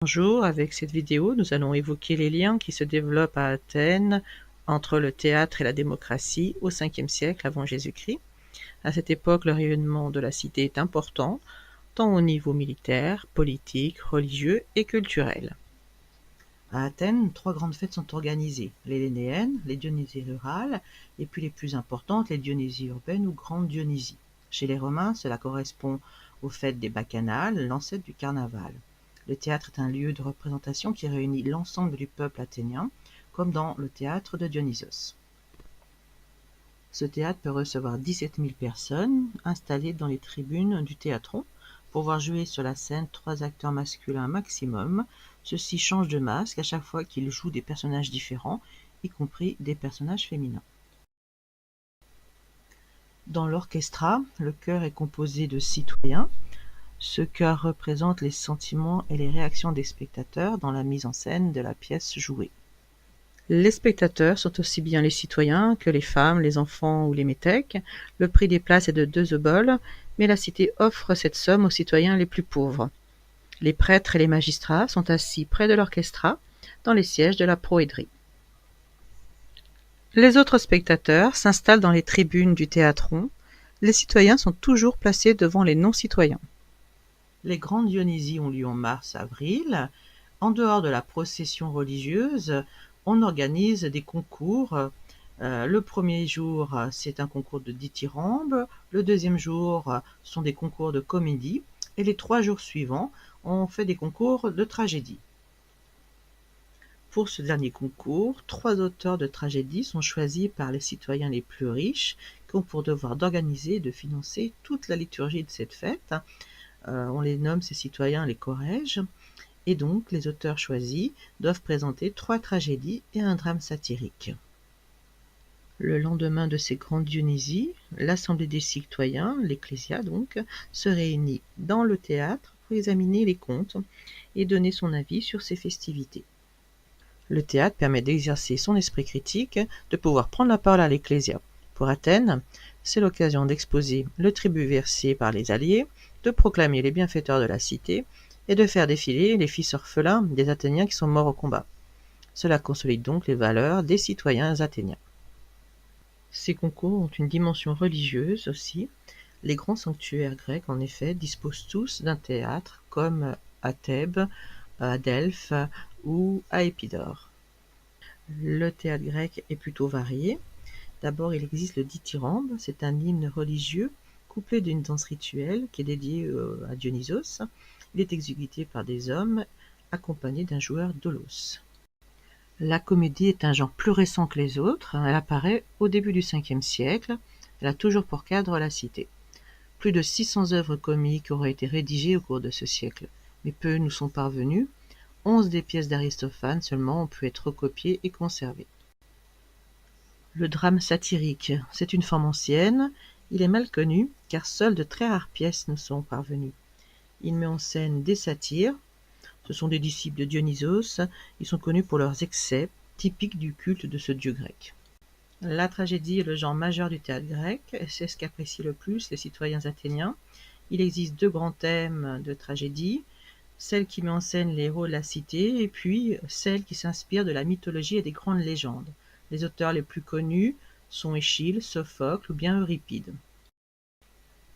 Bonjour, avec cette vidéo, nous allons évoquer les liens qui se développent à Athènes entre le théâtre et la démocratie au 5e siècle avant Jésus-Christ. À cette époque, le rayonnement de la cité est important, tant au niveau militaire, politique, religieux et culturel. À Athènes, 3 grandes fêtes sont organisées, les Lénéennes, les Dionysies rurales, et puis les plus importantes, les Dionysies urbaines ou grandes Dionysies. Chez les Romains, cela correspond aux fêtes des Bacchanales, l'ancêtre du carnaval. Le théâtre est un lieu de représentation qui réunit l'ensemble du peuple athénien, comme dans le théâtre de Dionysos. Ce théâtre peut recevoir 17 000 personnes installées dans les tribunes du théatron. Pour voir jouer sur la scène 3 acteurs masculins maximum, ceux-ci changent de masque à chaque fois qu'ils jouent des personnages différents, y compris des personnages féminins. Dans l'orchestra, le chœur est composé de citoyens. Ce chœur représente les sentiments et les réactions des spectateurs dans la mise en scène de la pièce jouée. Les spectateurs sont aussi bien les citoyens que les femmes, les enfants ou les métèques. Le prix des places est de 2 oboles, mais la cité offre cette somme aux citoyens les plus pauvres. Les prêtres et les magistrats sont assis près de l'orchestra, dans les sièges de la proédrie. Les autres spectateurs s'installent dans les tribunes du théatron. Les citoyens sont toujours placés devant les non-citoyens. Les grandes Dionysies ont lieu en mars-avril. En dehors de la procession religieuse, on organise des concours. Le premier jour, c'est un concours de dithyrambes. Le deuxième jour, sont des concours de comédie. Et les 3 jours suivants, on fait des concours de tragédie. Pour ce dernier concours, 3 auteurs de tragédie sont choisis par les citoyens les plus riches qui ont pour devoir d'organiser et de financer toute la liturgie de cette fête. On les nomme, ces citoyens, les chorèges. Et donc, les auteurs choisis doivent présenter 3 tragédies et un drame satirique. Le lendemain de ces grandes Dionysies, l'assemblée des citoyens, l'ecclésia donc, se réunit dans le théâtre pour examiner les comptes et donner son avis sur ces festivités. Le théâtre permet d'exercer son esprit critique, de pouvoir prendre la parole à l'ecclésia. Pour Athènes, c'est l'occasion d'exposer le tribut versé par les alliés, de proclamer les bienfaiteurs de la cité et de faire défiler les fils orphelins des Athéniens qui sont morts au combat. Cela consolide donc les valeurs des citoyens athéniens. Ces concours ont une dimension religieuse aussi. Les grands sanctuaires grecs, en effet, disposent tous d'un théâtre, comme à Thèbes, à Delphes ou à Épidore. Le théâtre grec est plutôt varié. D'abord, il existe le dithyrambe, c'est un hymne religieux couplé d'une danse rituelle qui est dédiée à Dionysos. Il est exécuté par des hommes accompagnés d'un joueur d'aulos. La comédie est un genre plus récent que les autres. Elle apparaît au début du 5e siècle. Elle a toujours pour cadre la cité. Plus de 600 œuvres comiques auraient été rédigées au cours de ce siècle, mais peu nous sont parvenues. 11 des pièces d'Aristophane seulement ont pu être recopiées et conservées. Le drame satirique, c'est une forme ancienne. Il est mal connu, car seules de très rares pièces nous sont parvenues. Il met en scène des satyres. Ce sont des disciples de Dionysos. Ils sont connus pour leurs excès, typiques du culte de ce dieu grec. La tragédie est le genre majeur du théâtre grec. C'est ce qu'apprécient le plus les citoyens athéniens. Il existe 2 grands thèmes de tragédie. Celle qui met en scène les héros de la cité, et puis celle qui s'inspire de la mythologie et des grandes légendes. Les auteurs les plus connus sont Échille, Sophocle ou bien Euripide.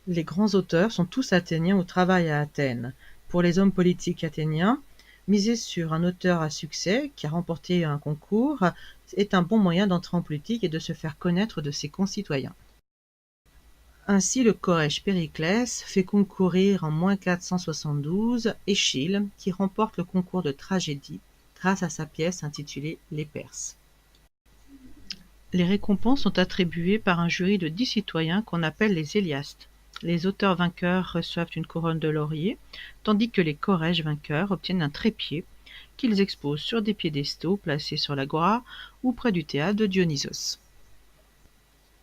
Les grands auteurs sont tous athéniens ou travaillent à Athènes. Pour les hommes politiques athéniens, miser sur un auteur à succès qui a remporté un concours est un bon moyen d'entrer en politique et de se faire connaître de ses concitoyens. Ainsi, le chorège Périclès fait concourir en -472 Échille, qui remporte le concours de tragédie grâce à sa pièce intitulée Les Perses. Les récompenses sont attribuées par un jury de 10 citoyens qu'on appelle les Héliastes. Les auteurs vainqueurs reçoivent une couronne de laurier, tandis que les chorèges vainqueurs obtiennent un trépied qu'ils exposent sur des piédestaux placés sur l'agora ou près du théâtre de Dionysos.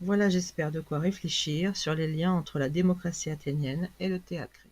Voilà, j'espère, de quoi réfléchir sur les liens entre la démocratie athénienne et le théâtre grec.